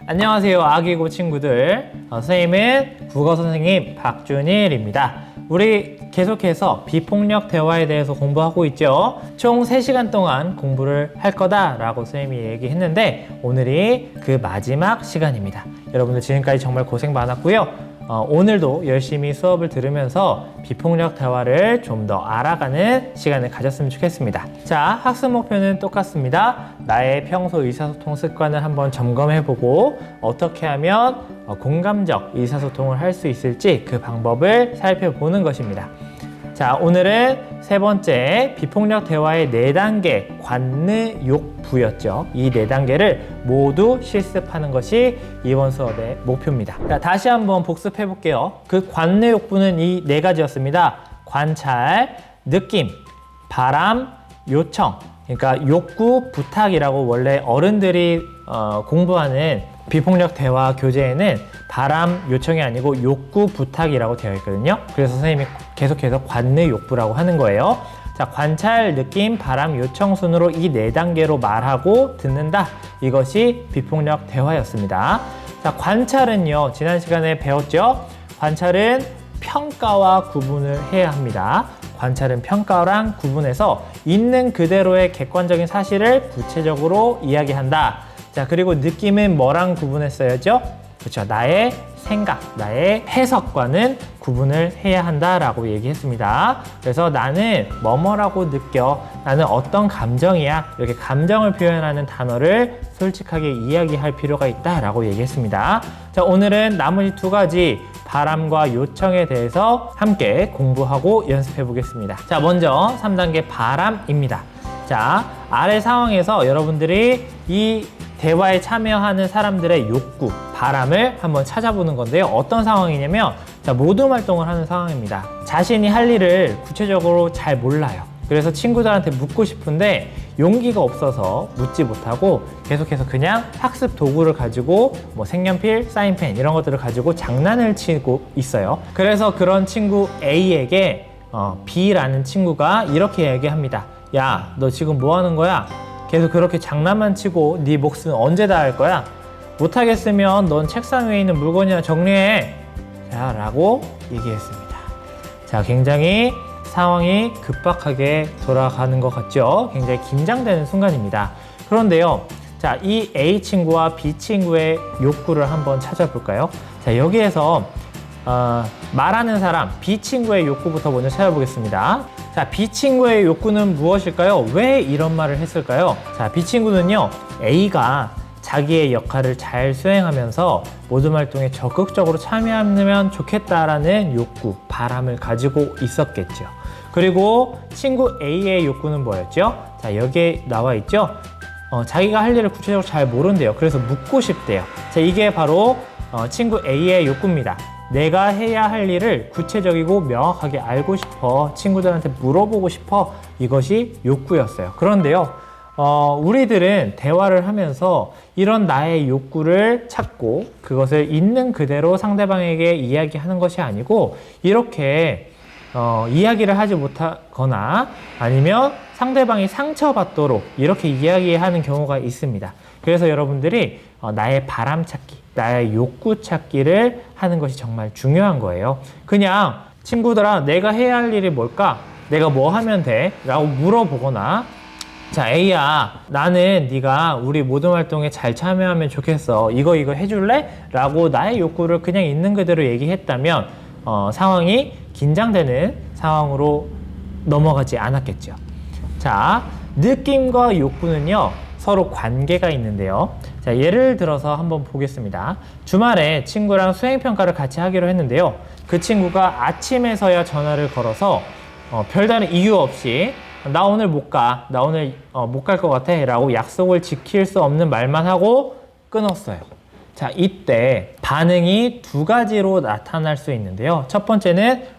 안녕하세요, 아기고 친구들. 선생님은 국어선생님 박준일입니다. 우리 계속해서 비폭력 대화에 대해서 공부하고 있죠. 총 3시간 동안 공부를 할 거다라고 선생님이 얘기했는데 오늘이 그 마지막 시간입니다. 여러분들 지금까지 정말 고생 많았고요. 오늘도 열심히 수업을 들으면서 비폭력 대화를 좀 더 알아가는 시간을 가졌으면 좋겠습니다. 자, 학습 목표는 똑같습니다. 나의 평소 의사소통 습관을 한번 점검해보고 어떻게 하면 공감적 의사소통을 할 수 있을지 그 방법을 살펴보는 것입니다. 자, 오늘은 세 번째 비폭력 대화의 4단계 관느욕부였죠. 이 4단계를 모두 실습하는 것이 이번 수업의 목표입니다. 자, 다시 한번 복습해 볼게요. 그 관느욕부는 이 4가지였습니다. 관찰, 느낌, 바람, 요청. 그러니까 욕구, 부탁이라고 원래 어른들이 공부하는 비폭력 대화 교재에는 바람, 요청이 아니고 욕구, 부탁이라고 되어 있거든요. 그래서 선생님이 계속해서 관느욕부라고 하는 거예요. 자, 관찰, 느낌, 바람, 요청 순으로 이 4단계로 말하고 듣는다. 이것이 비폭력 대화였습니다. 자, 관찰은요, 지난 시간에 배웠죠? 관찰은 평가와 구분을 해야 합니다. 관찰은 평가랑 구분해서 있는 그대로의 객관적인 사실을 구체적으로 이야기한다. 자, 그리고 느낌은 뭐랑 구분했어야죠? 그렇죠. 나의 생각, 나의 해석과는 구분을 해야 한다라고 얘기했습니다. 그래서 나는 뭐뭐라고 느껴, 나는 어떤 감정이야, 이렇게 감정을 표현하는 단어를 솔직하게 이야기할 필요가 있다라고 얘기했습니다. 자, 오늘은 나머지 2가지 바람과 요청에 대해서 함께 공부하고 연습해 보겠습니다. 자, 먼저 3단계 바람입니다. 자, 아래 상황에서 여러분들이 이 대화에 참여하는 사람들의 욕구, 바람을 한번 찾아보는 건데요. 어떤 상황이냐면, 자, 모둠 활동을 하는 상황입니다. 자신이 할 일을 구체적으로 잘 몰라요. 그래서 친구들한테 묻고 싶은데 용기가 없어서 묻지 못하고 계속해서 그냥 학습 도구를 가지고 뭐 색연필, 사인펜 이런 것들을 가지고 장난을 치고 있어요. 그래서 그런 친구 A에게 B라는 친구가 이렇게 얘기합니다. 야, 너 지금 뭐 하는 거야? 계속 그렇게 장난만 치고 네 몫은 언제 다 할 거야? 못하겠으면 넌 책상 위에 있는 물건이나 정리해. 자, 라고 얘기했습니다. 자, 굉장히 상황이 급박하게 돌아가는 것 같죠? 굉장히 긴장되는 순간입니다. 그런데요, 자, 이 A 친구와 B 친구의 욕구를 한번 찾아볼까요? 자, 여기에서 말하는 사람 B 친구의 욕구부터 먼저 찾아보겠습니다. 자, B 친구의 욕구는 무엇일까요? 왜 이런 말을 했을까요? 자, B 친구는요, A가 자기의 역할을 잘 수행하면서 모둠 활동에 적극적으로 참여하면 좋겠다라는 욕구, 바람을 가지고 있었겠죠. 그리고 친구 A의 욕구는 뭐였죠? 자, 여기에 나와 있죠? 자기가 할 일을 구체적으로 잘 모른대요. 그래서 묻고 싶대요. 자, 이게 바로 친구 A의 욕구입니다. 내가 해야 할 일을 구체적이고 명확하게 알고 싶어, 친구들한테 물어보고 싶어, 이것이 욕구였어요. 그런데요, 우리들은 대화를 하면서 이런 나의 욕구를 찾고 그것을 있는 그대로 상대방에게 이야기하는 것이 아니고 이렇게 이야기를 하지 못하거나 아니면 상대방이 상처받도록 이렇게 이야기하는 경우가 있습니다. 그래서 여러분들이 나의 바람 찾기, 나의 욕구 찾기를 하는 것이 정말 중요한 거예요. 그냥 친구들아, 내가 해야 할 일이 뭘까? 내가 뭐 하면 돼? 라고 물어보거나, 자, A야, 나는 네가 우리 모둠 활동에 잘 참여하면 좋겠어. 이거 해줄래? 라고 나의 욕구를 그냥 있는 그대로 얘기했다면 상황이 긴장되는 상황으로 넘어가지 않았겠죠. 자, 느낌과 욕구는요, 서로 관계가 있는데요. 자, 예를 들어서 한번 보겠습니다. 주말에 친구랑 수행평가를 같이 하기로 했는데요. 그 친구가 아침에서야 전화를 걸어서 별다른 이유 없이 나 오늘 못 가. 나 오늘 못 갈 것 같아. 라고 약속을 지킬 수 없는 말만 하고 끊었어요. 자, 이때 반응이 2가지로 나타날 수 있는데요. 첫 번째는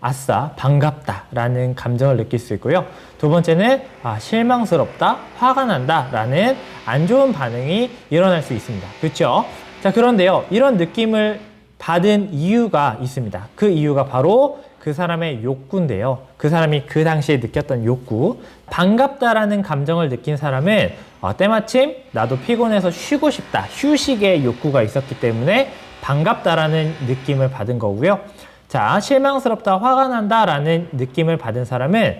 아싸, 반갑다 라는 감정을 느낄 수 있고요. 2번째는 실망스럽다, 화가 난다 라는 안 좋은 반응이 일어날 수 있습니다. 그렇죠? 자, 그런데요, 이런 느낌을 받은 이유가 있습니다. 그 이유가 바로 그 사람의 욕구인데요. 그 사람이 그 당시에 느꼈던 욕구, 반갑다라는 감정을 느낀 사람은 때마침 나도 피곤해서 쉬고 싶다. 휴식의 욕구가 있었기 때문에 반갑다라는 느낌을 받은 거고요. 자, 실망스럽다, 화가 난다라는 느낌을 받은 사람은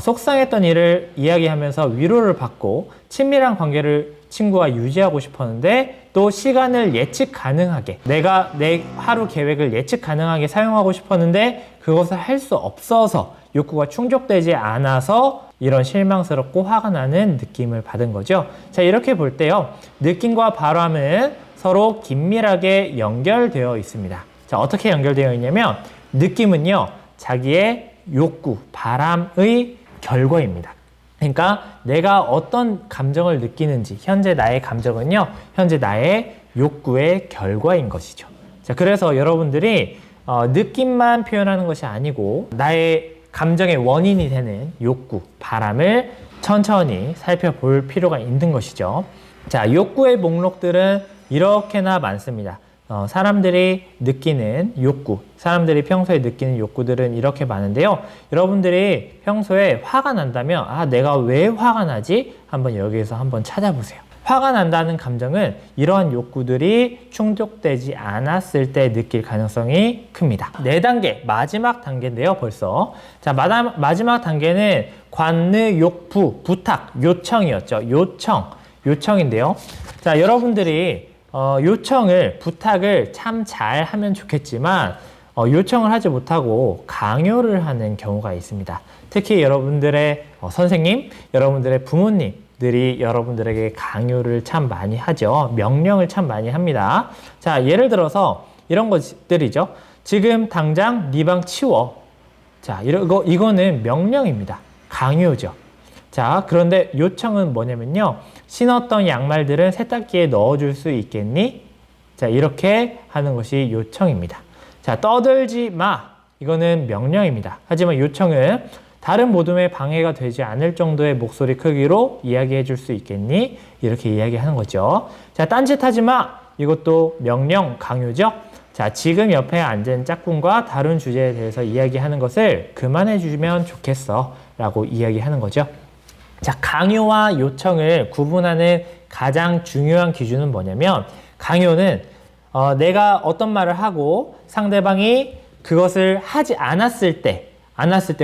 속상했던 일을 이야기하면서 위로를 받고 친밀한 관계를 친구와 유지하고 싶었는데 또 시간을 예측 가능하게 내가 내 하루 계획을 예측 가능하게 사용하고 싶었는데 그것을 할 수 없어서 욕구가 충족되지 않아서 이런 실망스럽고 화가 나는 느낌을 받은 거죠. 자, 이렇게 볼 때요. 느낌과 바람은 서로 긴밀하게 연결되어 있습니다. 자, 어떻게 연결되어 있냐면 느낌은요. 자기의 욕구, 바람의 결과입니다. 그러니까 내가 어떤 감정을 느끼는지 현재 나의 감정은요. 현재 나의 욕구의 결과인 것이죠. 자, 그래서 여러분들이 느낌만 표현하는 것이 아니고 나의 감정의 원인이 되는 욕구, 바람을 천천히 살펴볼 필요가 있는 것이죠. 자, 욕구의 목록들은 이렇게나 많습니다. 사람들이 느끼는 욕구, 사람들이 평소에 느끼는 욕구들은 이렇게 많은데요. 여러분들이 평소에 화가 난다면 내가 왜 화가 나지? 한번 여기에서 한번 찾아보세요. 화가 난다는 감정은 이러한 욕구들이 충족되지 않았을 때 느낄 가능성이 큽니다. 4단계, 마지막 단계인데요, 벌써. 자, 마지막 단계는 관느, 욕부, 부탁, 요청이었죠. 요청인데요. 자, 여러분들이 요청을, 부탁을 참 잘하면 좋겠지만 요청을 하지 못하고 강요를 하는 경우가 있습니다. 특히 여러분들의 선생님, 여러분들의 부모님들이 여러분들에게 강요를 참 많이 하죠. 명령을 참 많이 합니다. 자, 예를 들어서 이런 것들이죠. 지금 당장 네 방 치워. 자, 이거는 명령입니다. 강요죠. 자, 그런데 요청은 뭐냐면요. 신었던 양말들은 세탁기에 넣어줄 수 있겠니? 자, 이렇게 하는 것이 요청입니다. 자, 떠들지 마. 이거는 명령입니다. 하지만 요청은 다른 모둠에 방해가 되지 않을 정도의 목소리 크기로 이야기해 줄 수 있겠니? 이렇게 이야기하는 거죠. 자, 딴짓하지 마. 이것도 명령, 강요죠. 자, 지금 옆에 앉은 짝꿍과 다른 주제에 대해서 이야기하는 것을 그만해 주면 좋겠어. 라고 이야기하는 거죠. 자, 강요와 요청을 구분하는 가장 중요한 기준은 뭐냐면 강요는 내가 어떤 말을 하고 상대방이 그것을 하지 않았을 때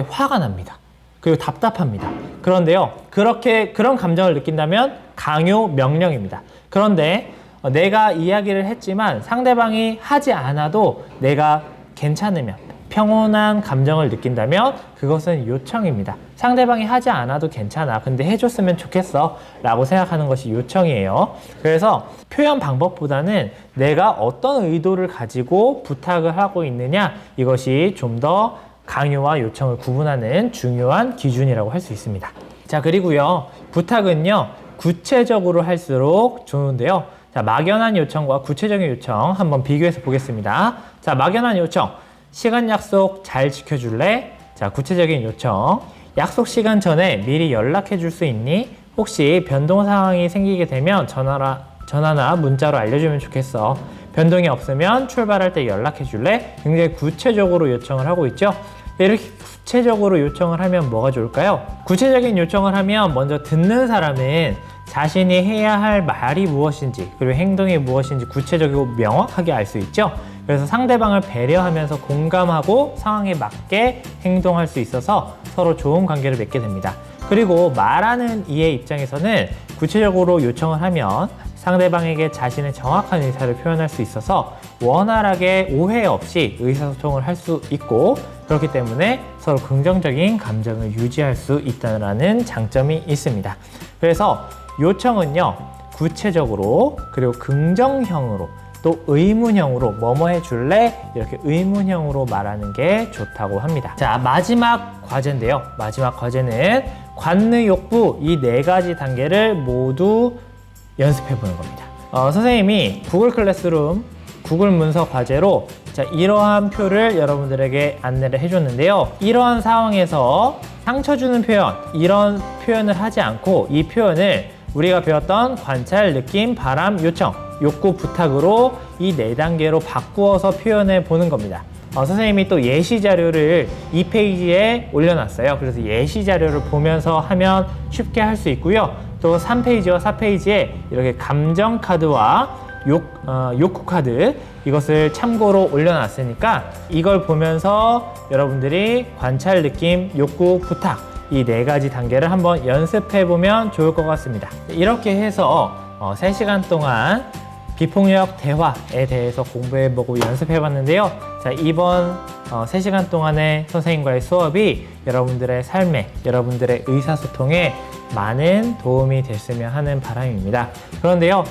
화가 납니다. 그리고 답답합니다. 그런데요, 그런 감정을 느낀다면 강요, 명령입니다. 그런데 내가 이야기를 했지만 상대방이 하지 않아도 내가 괜찮으면 평온한 감정을 느낀다면 그것은 요청입니다. 상대방이 하지 않아도 괜찮아. 근데 해줬으면 좋겠어. 라고 생각하는 것이 요청이에요. 그래서 표현 방법보다는 내가 어떤 의도를 가지고 부탁을 하고 있느냐, 이것이 좀 더 강요와 요청을 구분하는 중요한 기준이라고 할 수 있습니다. 자, 그리고요, 부탁은요, 구체적으로 할수록 좋은데요. 자, 막연한 요청과 구체적인 요청 한번 비교해서 보겠습니다. 자, 막연한 요청. 시간 약속 잘 지켜줄래? 자, 구체적인 요청. 약속 시간 전에 미리 연락해 줄 수 있니? 혹시 변동 상황이 생기게 되면 전화나 문자로 알려주면 좋겠어. 변동이 없으면 출발할 때 연락해 줄래? 굉장히 구체적으로 요청을 하고 있죠. 이렇게 구체적으로 요청을 하면 뭐가 좋을까요? 구체적인 요청을 하면 먼저 듣는 사람은 자신이 해야 할 말이 무엇인지 그리고 행동이 무엇인지 구체적이고 명확하게 알 수 있죠. 그래서 상대방을 배려하면서 공감하고 상황에 맞게 행동할 수 있어서 서로 좋은 관계를 맺게 됩니다. 그리고 말하는 이의 입장에서는 구체적으로 요청을 하면 상대방에게 자신의 정확한 의사를 표현할 수 있어서 원활하게 오해 없이 의사소통을 할 수 있고, 그렇기 때문에 서로 긍정적인 감정을 유지할 수 있다는 장점이 있습니다. 그래서 요청은요, 구체적으로 그리고 긍정형으로 또 의문형으로 뭐뭐 해줄래? 이렇게 의문형으로 말하는 게 좋다고 합니다. 자, 마지막 과제인데요. 마지막 과제는 관느, 욕부 이 4가지 단계를 모두 연습해 보는 겁니다. 선생님이 구글 클래스룸 구글 문서 과제로 자, 이러한 표를 여러분들에게 안내를 해줬는데요. 이러한 상황에서 상처 주는 표현, 이런 표현을 하지 않고 이 표현을 우리가 배웠던 관찰, 느낌, 바람, 요청, 욕구, 부탁으로 이 4단계로 바꾸어서 표현해 보는 겁니다. 선생님이 또 예시 자료를 2페이지에 올려놨어요. 그래서 예시 자료를 보면서 하면 쉽게 할 수 있고요. 또 3페이지와 4페이지에 이렇게 감정 카드와 욕구 카드 이것을 참고로 올려놨으니까 이걸 보면서 여러분들이 관찰, 느낌, 욕구, 부탁 이 4가지 단계를 한번 연습해 보면 좋을 것 같습니다. 이렇게 해서 3시간 동안 비폭력 대화에 대해서 공부해보고 연습해봤는데요. 자, 이번 3시간 동안의 선생님과의 수업이 여러분들의 삶에, 여러분들의 의사소통에 많은 도움이 됐으면 하는 바람입니다. 그런데요,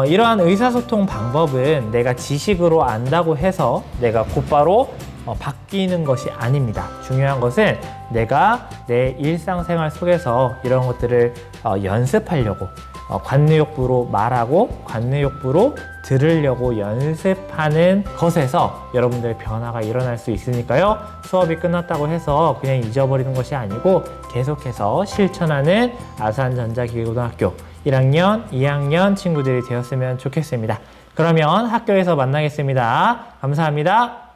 이러한 의사소통 방법은 내가 지식으로 안다고 해서 내가 곧바로 바뀌는 것이 아닙니다. 중요한 것은 내가 내 일상생활 속에서 이런 것들을 연습하려고 관누욕부로 말하고 관누욕부로 들으려고 연습하는 것에서 여러분들의 변화가 일어날 수 있으니까요. 수업이 끝났다고 해서 그냥 잊어버리는 것이 아니고 계속해서 실천하는 아산전자기계고등학교 1학년, 2학년 친구들이 되었으면 좋겠습니다. 그러면 학교에서 만나겠습니다. 감사합니다.